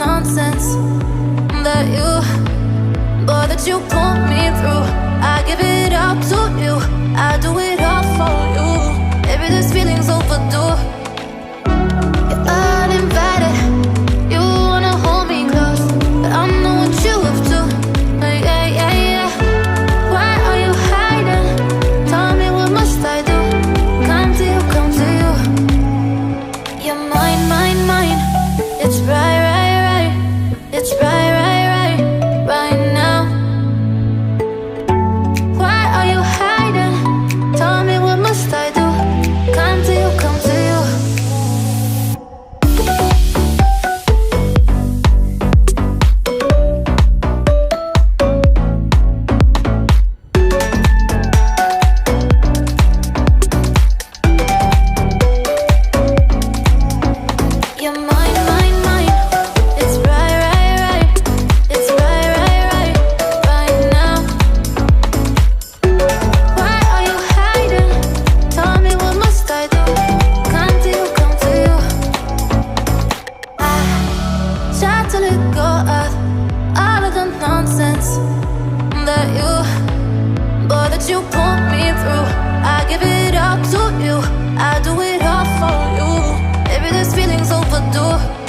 nonsense that you put me through. I give it up to you, I do it all for you. Maybe this feeling's overdue. You're uninvited, you wanna hold me close, but I know what you have to. Yeah, yeah, yeah. Why are you hiding? Tell me, what must I do? Come to you, come to you. You're mine, mine, mine. It's right, right, right. It's right, right, right, right now. Why are you hiding? Tell me, what must I do? Come to you, come to you. You're mine, mine, mine. It's right, right, right. It's right, right, right, right now. Why are you hiding? Tell me, what must I do? Come to you, come to you. I try to let go of all of the nonsense that you put me through. I give it up to you, I do it all for you. Maybe this feeling's overdue.